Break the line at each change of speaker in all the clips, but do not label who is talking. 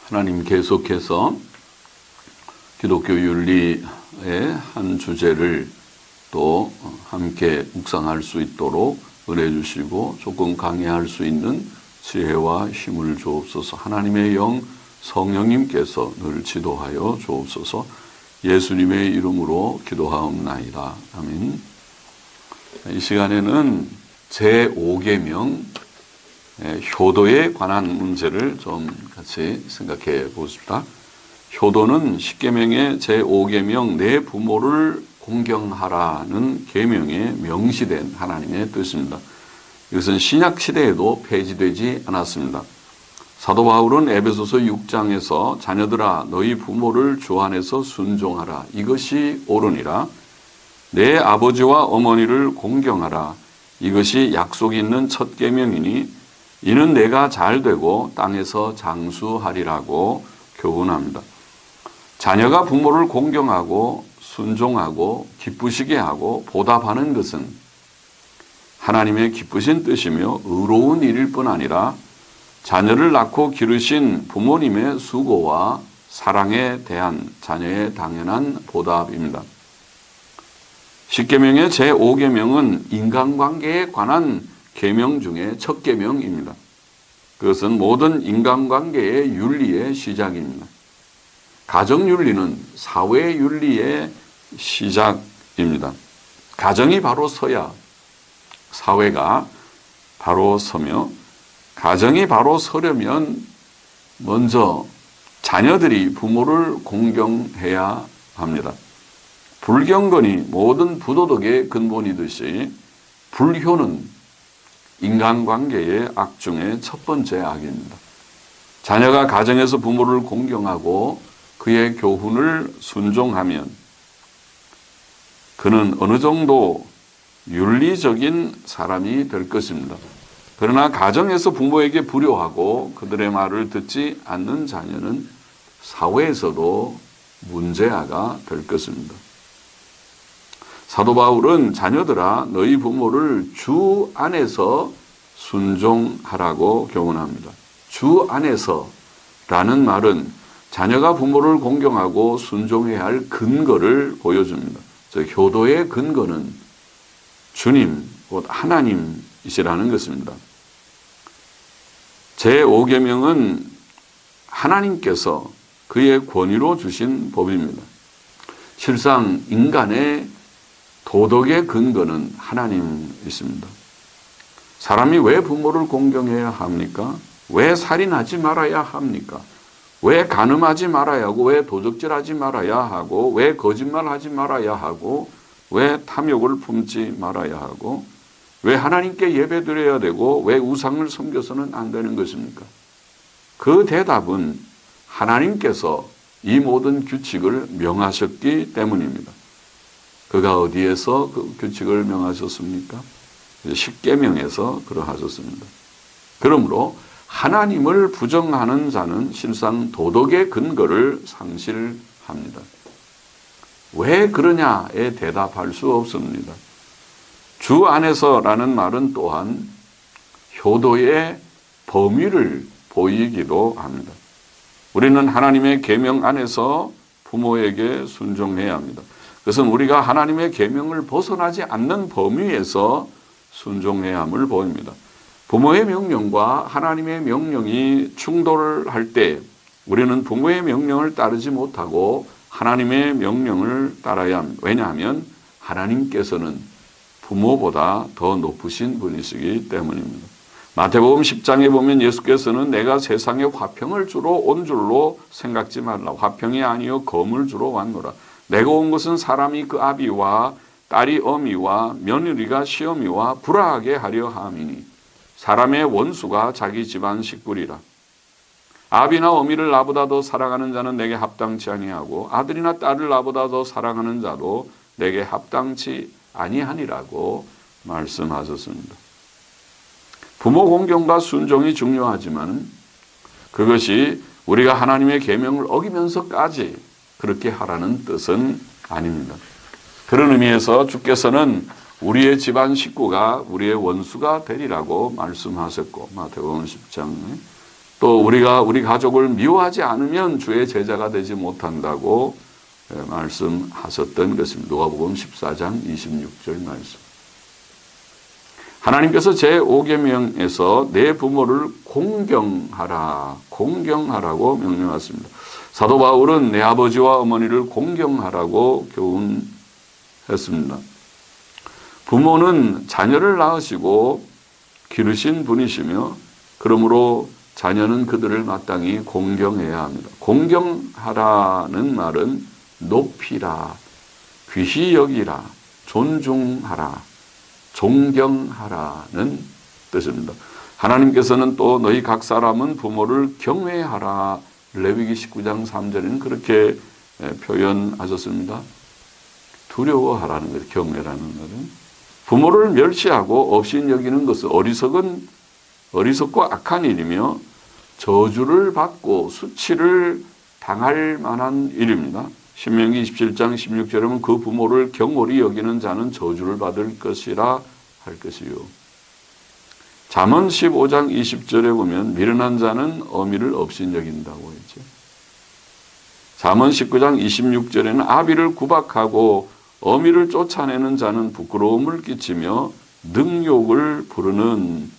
하나님 계속해서 기독교 윤리의 한 주제를 또 함께 묵상할 수 있도록 은혜 주시고 조금 강해할 수 있는 지혜와 힘을 주옵소서. 하나님의 영 성령님께서 늘 지도하여 주옵소서. 예수님의 이름으로 기도하옵나이다. 아멘. 이 시간에는 제5계명 효도에 관한 문제를 좀 같이 생각해 보십시다. 효도는 10계명의 제5계명 내 부모를 공경하라는 계명에 명시된 하나님의 뜻입니다. 이것은 신약 시대에도 폐지되지 않았습니다. 사도 바울은 에베소서 6장에서 자녀들아 너희 부모를 주 안에서 순종하라. 이것이 옳으니라. 내 아버지와 어머니를 공경하라. 이것이 약속 있는 첫 계명이니 이는 내가 잘되고 땅에서 장수하리라고 교훈합니다. 자녀가 부모를 공경하고 순종하고 기쁘시게 하고 보답하는 것은 하나님의 기쁘신 뜻이며 의로운 일일 뿐 아니라 자녀를 낳고 기르신 부모님의 수고와 사랑에 대한 자녀의 당연한 보답입니다. 10계명의 제5계명은 인간관계에 관한 계명 중에 첫 계명입니다. 그것은 모든 인간관계의 윤리의 시작입니다. 가정윤리는 사회윤리의 시작입니다. 가정이 바로 서야 사회가 바로 서며 가정이 바로 서려면 먼저 자녀들이 부모를 공경해야 합니다. 불경건이 모든 부도덕의 근본이듯이 불효는 인간관계의 악 중에 첫 번째 악입니다. 자녀가 가정에서 부모를 공경하고 그의 교훈을 순종하면 그는 어느 정도 윤리적인 사람이 될 것입니다. 그러나 가정에서 부모에게 불효하고 그들의 말을 듣지 않는 자녀는 사회에서도 문제아가 될 것입니다. 사도 바울은 자녀들아 너희 부모를 주 안에서 순종하라고 교훈합니다. 주 안에서라는 말은 자녀가 부모를 공경하고 순종해야 할 근거를 보여줍니다. 즉 효도의 근거는 주님, 곧 하나님이시라는 것입니다. 제5계명은 하나님께서 그의 권위로 주신 법입니다. 실상 인간의 도덕의 근거는 하나님이십니다. 사람이 왜 부모를 공경해야 합니까? 왜 살인하지 말아야 합니까? 왜 간음하지 말아야 하고 왜 도적질하지 말아야 하고 왜 거짓말하지 말아야 하고 왜 탐욕을 품지 말아야 하고 왜 하나님께 예배드려야 되고 왜 우상을 섬겨서는 안 되는 것입니까? 그 대답은 하나님께서 이 모든 규칙을 명하셨기 때문입니다. 그가 어디에서 그 규칙을 명하셨습니까? 10계명에서 그러하셨습니다. 그러므로 하나님을 부정하는 자는 실상 도덕의 근거를 상실합니다. 왜 그러냐에 대답할 수 없습니다. 주 안에서라는 말은 또한 효도의 범위를 보이기도 합니다. 우리는 하나님의 계명 안에서 부모에게 순종해야 합니다. 그것은 우리가 하나님의 계명을 벗어나지 않는 범위에서 순종해야 함을 보입니다. 부모의 명령과 하나님의 명령이 충돌할 때 우리는 부모의 명령을 따르지 못하고 하나님의 명령을 따라야 합니다. 왜냐하면 하나님께서는 부모보다 더 높으신 분이시기 때문입니다. 마태복음 10장에 보면 예수께서는 내가 세상에 화평을 주러 온 줄로 생각지 말라. 화평이 아니요 검을 주러 왔노라. 내가 온 것은 사람이 그 아비와 딸이 어미와 며느리가 시어미와 불화하게 하려 함이니 사람의 원수가 자기 집안 식구리라. 아비나 어미를 나보다 더 사랑하는 자는 내게 합당치 아니하고 아들이나 딸을 나보다 더 사랑하는 자도 내게 합당치 아니하니라고 말씀하셨습니다. 부모 공경과 순종이 중요하지만 그것이 우리가 하나님의 계명을 어기면서까지 그렇게 하라는 뜻은 아닙니다. 그런 의미에서 주께서는 우리의 집안 식구가 우리의 원수가 되리라고 말씀하셨고 마태복음 10장 또 우리가 우리 가족을 미워하지 않으면 주의 제자가 되지 못한다고 말씀하셨던 것입니다. 누가복음 14장 26절 말씀. 하나님께서 제5계명에서 내 부모를 공경하라고 명령하십니다. 사도 바울은 내 아버지와 어머니를 공경하라고 교훈했습니다. 부모는 자녀를 낳으시고 기르신 분이시며 그러므로 자녀는 그들을 마땅히 공경해야 합니다. 공경하라는 말은 높이라, 귀히 여기라, 존중하라, 존경하라는 뜻입니다. 하나님께서는 또 너희 각 사람은 부모를 경외하라. 레위기 19장 3절에는 그렇게 표현하셨습니다. 두려워하라는 것, 경외라는 것은. 부모를 멸시하고 업신여기는 것은 어리석고 악한 일이며 저주를 받고 수치를 당할 만한 일입니다. 신명기 27장 16절에 보면 그 부모를 경홀히 여기는 자는 저주를 받을 것이라 할 것이요. 잠언 15장 20절에 보면 미련한 자는 어미를 업신여긴다고 했죠. 잠언 19장 26절에는 아비를 구박하고 어미를 쫓아내는 자는 부끄러움을 끼치며 능욕을 부르는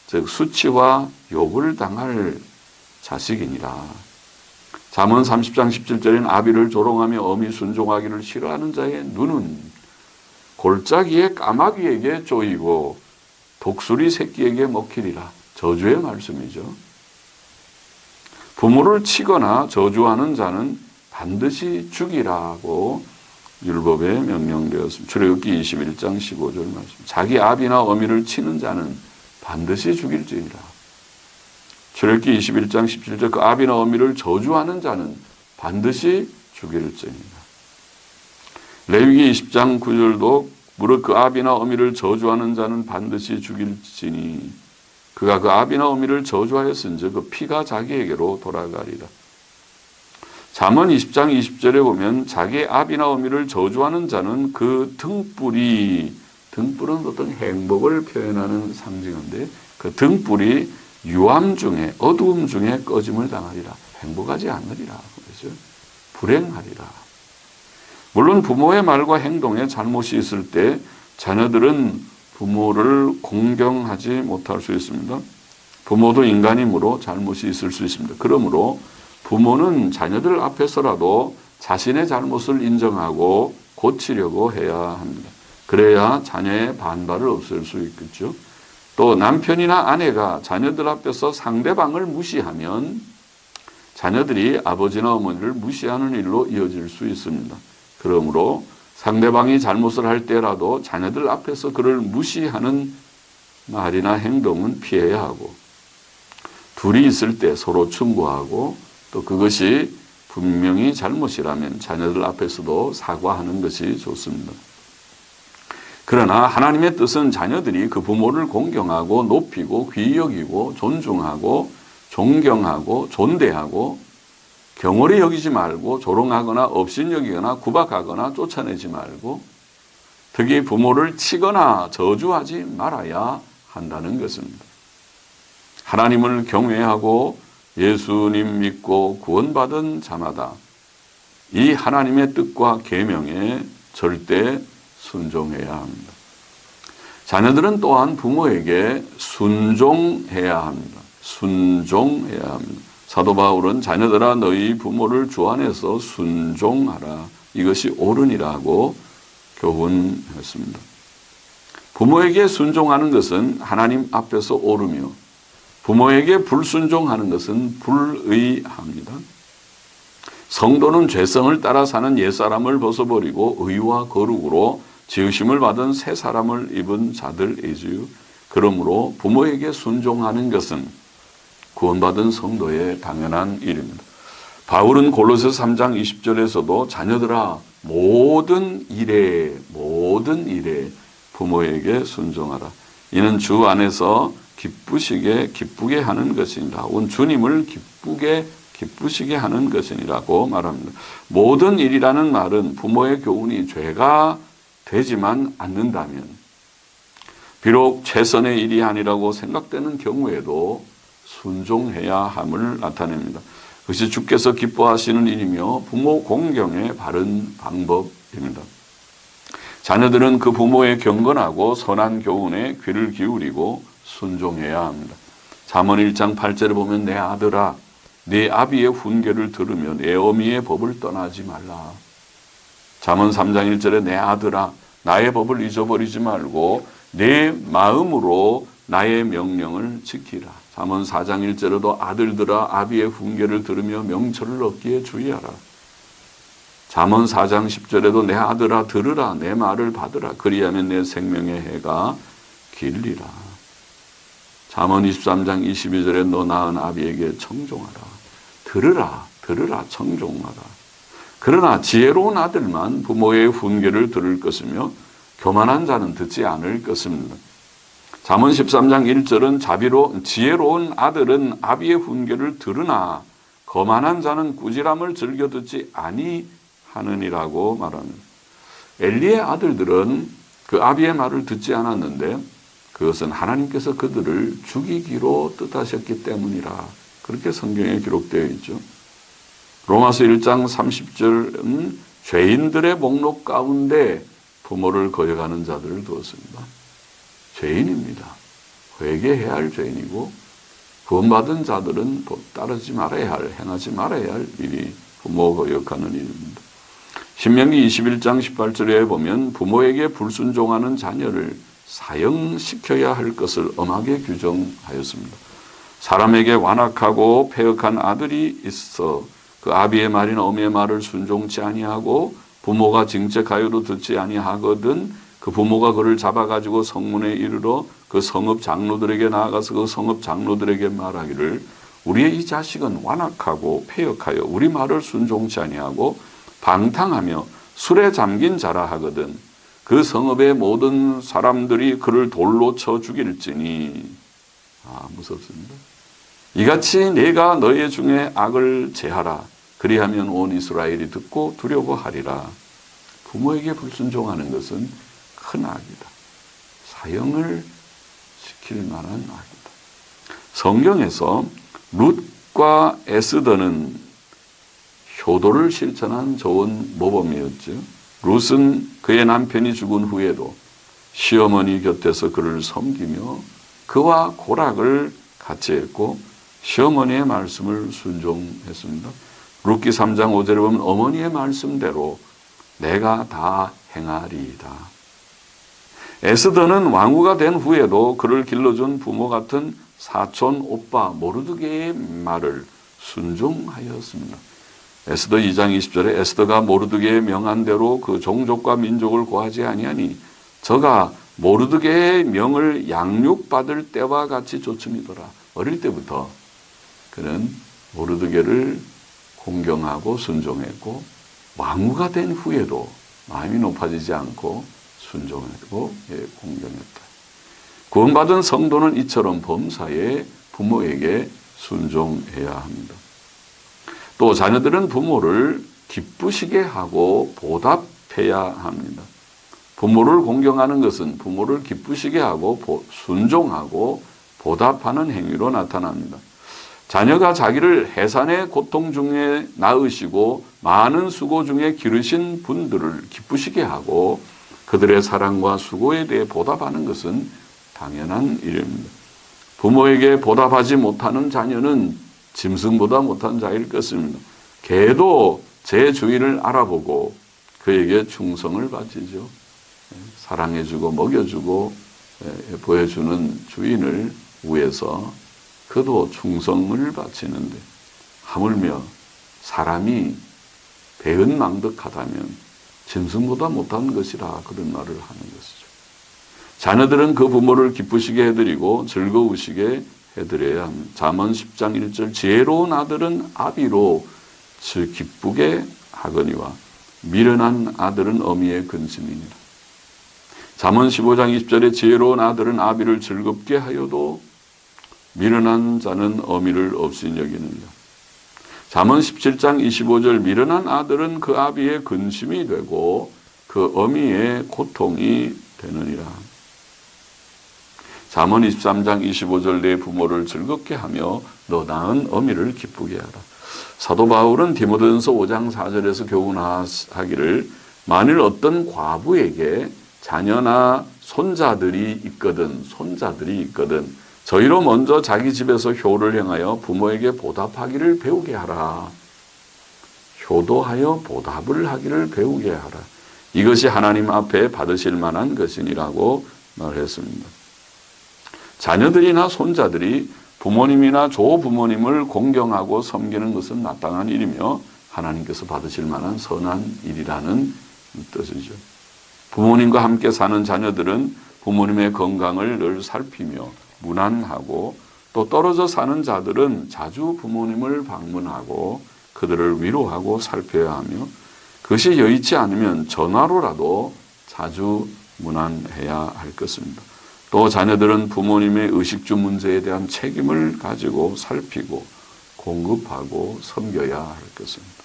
즉 수치와 욕을 당할 자식이니라. 잠언 30장 17절에는 아비를 조롱하며 어미 순종하기를 싫어하는 자의 눈은 골짜기의 까마귀에게 쪼이고 독수리 새끼에게 먹히리라. 저주의 말씀이죠. 부모를 치거나 저주하는 자는 반드시 죽이라고 율법에 명령되었습니다. 출애굽기 21장 15절 말씀. 자기 아비나 어미를 치는 자는 반드시 죽일지니라. 출애굽기 21장 17절 그 아비나 어미를 저주하는 자는 반드시 죽일지니라. 레위기 20장 9절도 무릇 그 아비나 어미를 저주하는 자는 반드시 죽일지니 그가 그 아비나 어미를 저주하였은즉 그 피가 자기에게로 돌아가리라. 잠언 20장 20절에 보면 자기 아비나 어미를 저주하는 자는 그 등불은 어떤 행복을 표현하는 상징인데 그 등불이 유암 중에 어두움 중에 꺼짐을 당하리라. 행복하지 않으리라. 그렇죠? 불행하리라. 물론 부모의 말과 행동에 잘못이 있을 때 자녀들은 부모를 공경하지 못할 수 있습니다. 부모도 인간이므로 잘못이 있을 수 있습니다. 그러므로 부모는 자녀들 앞에서라도 자신의 잘못을 인정하고 고치려고 해야 합니다. 그래야 자녀의 반발을 없앨 수 있겠죠. 또 남편이나 아내가 자녀들 앞에서 상대방을 무시하면 자녀들이 아버지나 어머니를 무시하는 일로 이어질 수 있습니다. 그러므로 상대방이 잘못을 할 때라도 자녀들 앞에서 그를 무시하는 말이나 행동은 피해야 하고 둘이 있을 때 서로 충고하고 또 그것이 분명히 잘못이라면 자녀들 앞에서도 사과하는 것이 좋습니다. 그러나 하나님의 뜻은 자녀들이 그 부모를 공경하고 높이고 귀히 여기고 존중하고 존경하고 존대하고 경홀히 여기지 말고 조롱하거나 업신여기거나 구박하거나 쫓아내지 말고 특히 부모를 치거나 저주하지 말아야 한다는 것입니다. 하나님을 경외하고 예수님 믿고 구원받은 자마다 이 하나님의 뜻과 계명에 절대 순종해야 합니다. 자녀들은 또한 부모에게 순종해야 합니다. 순종해야 합니다. 사도 바울은 자녀들아 너희 부모를 주 안에서 순종하라. 이것이 옳으니라고 교훈했습니다. 부모에게 순종하는 것은 하나님 앞에서 옳으며 부모에게 불순종하는 것은 불의합니다. 성도는 죄성을 따라 사는 옛사람을 벗어버리고 의와 거룩으로 지으심을 받은 새 사람을 입은 자들이지요. 그러므로 부모에게 순종하는 것은 구원받은 성도의 당연한 일입니다. 바울은 골로새서 3장 20절에서도 자녀들아 모든 일에 부모에게 순종하라. 이는 주 안에서 기쁘게 하는 것이니라. 온 주님을 기쁘시게 하는 것이니라고 말합니다. 모든 일이라는 말은 부모의 교훈이 죄가 되지만 않는다면 비록 최선의 일이 아니라고 생각되는 경우에도 순종해야 함을 나타냅니다. 그것이 주께서 기뻐하시는 일이며 부모 공경의 바른 방법입니다. 자녀들은 그 부모의 경건하고 선한 교훈에 귀를 기울이고 순종해야 합니다. 잠언 1장 8절에 보면 내 아들아 네 아비의 훈계를 들으며 내 어미의 법을 떠나지 말라. 잠언 3장 1절에 내 아들아 나의 법을 잊어버리지 말고 내 마음으로 나의 명령을 지키라. 잠언 4장 1절에도 아들들아 아비의 훈계를 들으며 명철을 얻기에 주의하라. 잠언 4장 10절에도 내 아들아 들으라 내 말을 받으라 그리하면 내 생명의 해가 길리라. 잠언 23장 22절에 너 낳은 아비에게 청종하라. 들으라 청종하라. 그러나 지혜로운 아들만 부모의 훈계를 들을 것이며 교만한 자는 듣지 않을 것입니다. 잠언 13장 1절은 지혜로운 아들은 아비의 훈계를 들으나 거만한 자는 꾸지람을 즐겨 듣지 아니하느니라고 말합니다. 엘리의 아들들은 그 아비의 말을 듣지 않았는데 그것은 하나님께서 그들을 죽이기로 뜻하셨기 때문이라. 그렇게 성경에 기록되어 있죠. 로마서 1장 30절은 죄인들의 목록 가운데 부모를 거역하는 자들을 두었습니다. 죄인입니다. 회개해야 할 죄인이고 구원받은 자들은 따르지 말아야 할, 행하지 말아야 할 일이 부모 거역하는 일입니다. 신명기 21장 18절에 보면 부모에게 불순종하는 자녀를 사형시켜야 할 것을 엄하게 규정하였습니다. 사람에게 완악하고 패역한 아들이 있어 그 아비의 말이나 어미의 말을 순종치 아니하고 부모가 징책하여도 듣지 아니하거든 그 부모가 그를 잡아가지고 성문에 이르러 그 성읍 장로들에게 나아가서 그 성읍 장로들에게 말하기를 우리의 이 자식은 완악하고 패역하여 우리 말을 순종치 아니하고 방탕하며 술에 잠긴 자라 하거든 그 성읍의 모든 사람들이 그를 돌로 쳐 죽일지니. 무섭습니다. 이같이 내가 너희 중에 악을 제하라. 그리하면 온 이스라엘이 듣고 두려워하리라. 부모에게 불순종하는 것은 큰 악이다. 사형을 시킬 만한 악이다. 성경에서 룻과 에스더는 효도를 실천한 좋은 모범이었죠. 룻은 그의 남편이 죽은 후에도 시어머니 곁에서 그를 섬기며 그와 고락을 같이 했고 시어머니의 말씀을 순종했습니다. 룻기 3장 5절에 보면 어머니의 말씀대로 내가 다 행하리이다. 에스더는 왕후가 된 후에도 그를 길러준 부모 같은 사촌 오빠 모르드게의 말을 순종하였습니다. 에스더 2장 20절에 에스더가 모르드게의 명한 대로 그 종족과 민족을 고하지 아니하니 저가 모르드게의 명을 양육받을 때와 같이 좋음이더라. 어릴 때부터 그는 모르드게를 공경하고 순종했고 왕후가 된 후에도 마음이 높아지지 않고 순종했고 공경했다. 구원받은 성도는 이처럼 범사에 부모에게 순종해야 합니다. 또 자녀들은 부모를 기쁘시게 하고 보답해야 합니다. 부모를 공경하는 것은 부모를 기쁘시게 하고 순종하고 보답하는 행위로 나타납니다. 자녀가 자기를 해산의 고통 중에 낳으시고 많은 수고 중에 기르신 분들을 기쁘시게 하고 그들의 사랑과 수고에 대해 보답하는 것은 당연한 일입니다. 부모에게 보답하지 못하는 자녀는 짐승보다 못한 자일 것입니다. 개도 제 주인을 알아보고 그에게 충성을 바치죠. 사랑해주고 먹여주고 보여주는 주인을 위해서 그도 충성을 바치는데 하물며 사람이 배은망덕하다면 짐승보다 못한 것이라 그런 말을 하는 것이죠. 자녀들은 그 부모를 기쁘시게 해드리고 즐거우시게 해드려야 합니다. 잠언 10장 1절 지혜로운 아들은 아비로 기쁘게 하거니와 미련한 아들은 어미의 근심이니라. 잠언 15장 20절에 지혜로운 아들은 아비를 즐겁게 하여도 미련한 자는 어미를 없이 여기느니라. 잠언 17장 25절 미련한 아들은 그 아비의 근심이 되고 그 어미의 고통이 되느니라. 잠언 23장 25절 내 부모를 즐겁게 하며 너 낳은 어미를 기쁘게 하라. 사도 바울은 디모데전서 5장 4절에서 교훈하기를 만일 어떤 과부에게 자녀나 손자들이 있거든 저희로 먼저 자기 집에서 효를 행하여 부모에게 보답하기를 배우게 하라. 효도하여 보답을 하기를 배우게 하라. 이것이 하나님 앞에 받으실 만한 것이니라고 말했습니다. 자녀들이나 손자들이 부모님이나 조부모님을 공경하고 섬기는 것은 마땅한 일이며 하나님께서 받으실 만한 선한 일이라는 뜻이죠. 부모님과 함께 사는 자녀들은 부모님의 건강을 늘 살피며 문안하고 또 떨어져 사는 자들은 자주 부모님을 방문하고 그들을 위로하고 살펴야 하며 그것이 여의치 않으면 전화로라도 자주 문안해야 할 것입니다. 또 자녀들은 부모님의 의식주 문제에 대한 책임을 가지고 살피고 공급하고 섬겨야 할 것입니다.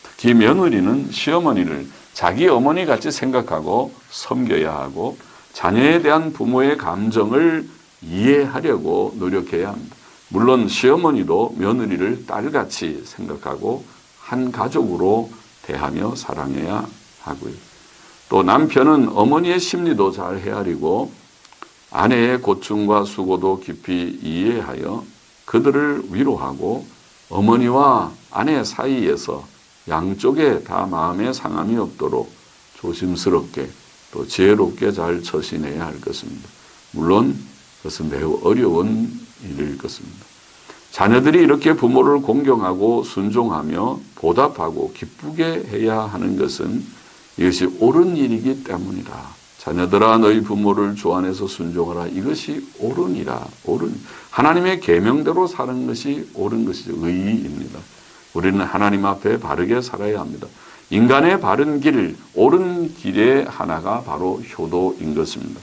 특히 며느리는 시어머니를 자기 어머니 같이 생각하고 섬겨야 하고 자녀에 대한 부모의 감정을 이해하려고 노력해야 합니다. 물론 시어머니도 며느리를 딸같이 생각하고 한 가족으로 대하며 사랑해야 하고요. 또 남편은 어머니의 심리도 잘 헤아리고 아내의 고충과 수고도 깊이 이해하여 그들을 위로하고 어머니와 아내 사이에서 양쪽에 다 마음의 상함이 없도록 조심스럽게 또 지혜롭게 잘 처신해야 할 것입니다. 물론 그것은 매우 어려운 일일 것입니다. 자녀들이 이렇게 부모를 공경하고 순종하며 보답하고 기쁘게 해야 하는 것은 이것이 옳은 일이기 때문이다. 자녀들아 너희 부모를 주 안에서 순종하라. 이것이 옳으니라. 하나님의 계명대로 사는 것이 옳은 것이죠. 의의입니다. 우리는 하나님 앞에 바르게 살아야 합니다. 인간의 바른 길, 옳은 길의 하나가 바로 효도인 것입니다.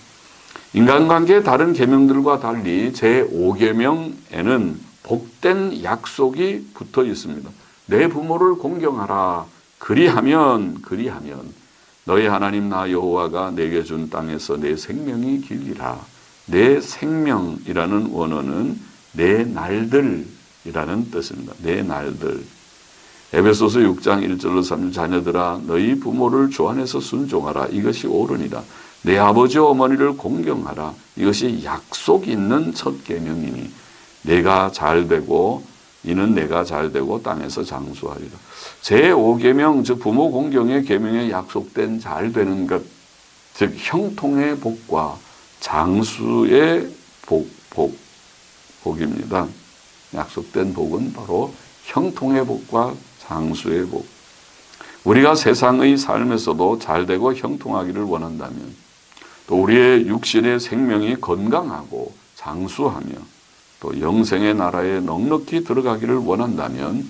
인간관계의 다른 계명들과 달리 제5계명에는 복된 약속이 붙어 있습니다. 내 부모를 공경하라. 그리하면 너희 하나님 나 여호와가 내게 준 땅에서 내 생명이 길리라. 내 생명이라는 원어는 내 날들이라는 뜻입니다. 내 날들. 에베소서 6장 1절로 3절 자녀들아 너희 부모를 주 안에서 순종하라. 이것이 옳으니라. 내 아버지 어머니를 공경하라. 이것이 약속 있는 첫 계명이니 내가 잘되고 이는 내가 잘되고 땅에서 장수하리라. 제5계명 즉 부모 공경의 계명에 약속된 잘되는 것 즉 형통의 복과 장수의 복입니다. 약속된 복은 바로 형통의 복과 장수의 복. 우리가 세상의 삶에서도 잘되고 형통하기를 원한다면 또 우리의 육신의 생명이 건강하고 장수하며 또 영생의 나라에 넉넉히 들어가기를 원한다면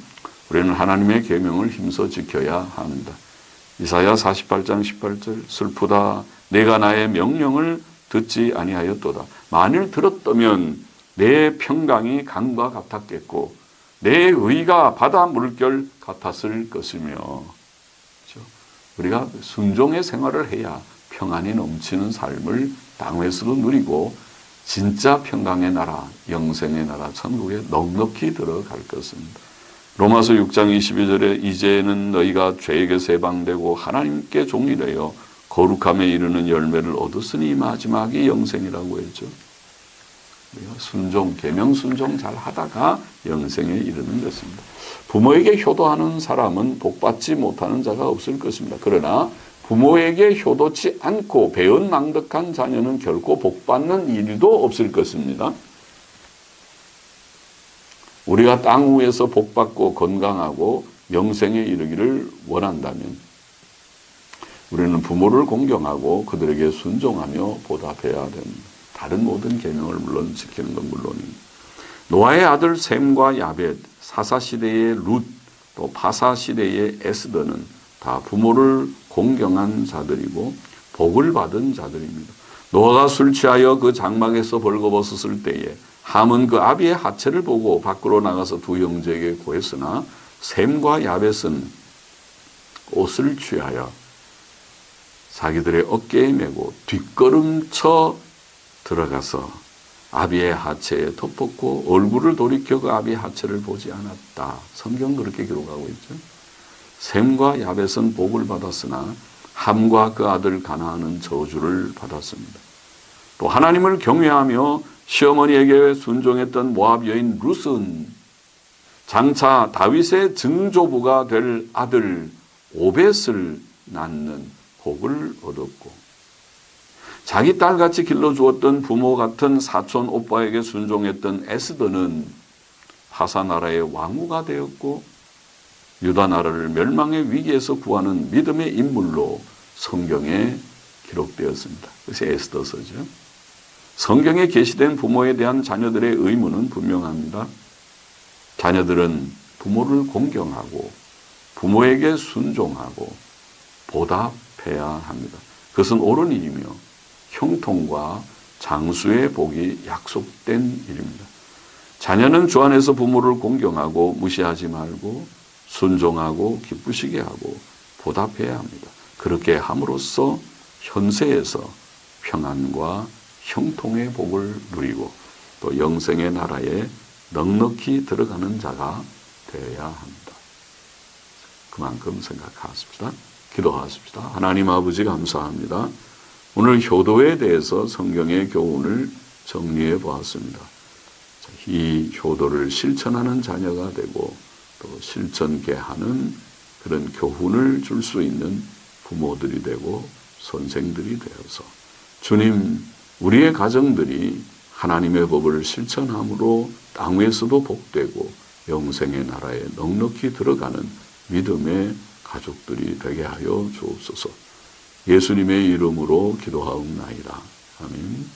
우리는 하나님의 계명을 힘써 지켜야 합니다. 이사야 48장 18절 슬프다 내가 나의 명령을 듣지 아니하였도다. 만일 들었다면 내 평강이 강과 같았겠고 내 의가 바다 물결 같았을 것이며 그렇죠? 우리가 순종의 생활을 해야 평안이 넘치는 삶을 땅에서도 누리고 진짜 평강의 나라, 영생의 나라, 천국에 넉넉히 들어갈 것입니다. 로마서 6장 22절에 이제는 너희가 죄에게서 해방되고 하나님께 종이 되어 거룩함에 이르는 열매를 얻었으니 마지막이 영생이라고 했죠. 우리가 순종, 계명 순종 잘 하다가 영생에 이르는 것입니다. 부모에게 효도하는 사람은 복받지 못하는 자가 없을 것입니다. 그러나 부모에게 효도치 않고 배은망덕한 자녀는 결코 복받는 일도 없을 것입니다. 우리가 땅 위에서 복받고 건강하고 영생에 이르기를 원한다면 우리는 부모를 공경하고 그들에게 순종하며 보답해야 됩니다. 다른 모든 계명을 물론 지키는 건 물론입니다. 노아의 아들 셈과 야벳, 사사시대의 룻, 또 파사시대의 에스더는 다 부모를 공경한 자들이고 복을 받은 자들입니다. 노아가 술 취하여 그 장막에서 벌거벗었을 때에 함은 그 아비의 하체를 보고 밖으로 나가서 두 형제에게 고했으나 셈과 야벳은 옷을 취하여 자기들의 어깨에 메고 뒷걸음쳐 들어가서 아비의 하체에 덮었고 얼굴을 돌이켜 그 아비의 하체를 보지 않았다. 성경 그렇게 기록하고 있죠. 셈과 야벳은 복을 받았으나 함과 그 아들 가나안은 저주를 받았습니다. 또 하나님을 경외하며 시어머니에게 순종했던 모압 여인 룻은 장차 다윗의 증조부가 될 아들 오벳을 낳는 복을 얻었고, 자기 딸같이 길러주었던 부모 같은 사촌 오빠에게 순종했던 에스더는 하사 나라의 왕후가 되었고 유다 나라를 멸망의 위기에서 구하는 믿음의 인물로 성경에 기록되었습니다. 그것이 에스더서죠. 성경에 게시된 부모에 대한 자녀들의 의무는 분명합니다. 자녀들은 부모를 공경하고 부모에게 순종하고 보답해야 합니다. 그것은 옳은 일이며 형통과 장수의 복이 약속된 일입니다. 자녀는 주 안에서 부모를 공경하고 무시하지 말고 순종하고 기쁘시게 하고 보답해야 합니다. 그렇게 함으로써 현세에서 평안과 형통의 복을 누리고 또 영생의 나라에 넉넉히 들어가는 자가 되어야 합니다. 그만큼 생각하십시다. 기도하십시다. 하나님 아버지 감사합니다. 오늘 효도에 대해서 성경의 교훈을 정리해 보았습니다. 이 효도를 실천하는 자녀가 되고 또 실천케 하는 그런 교훈을 줄 수 있는 부모들이 되고 선생들이 되어서 주님, 우리의 가정들이 하나님의 법을 실천함으로 땅 위에서도 복되고 영생의 나라에 넉넉히 들어가는 믿음의 가족들이 되게 하여 주옵소서. 예수님의 이름으로 기도하옵나이다. 아멘.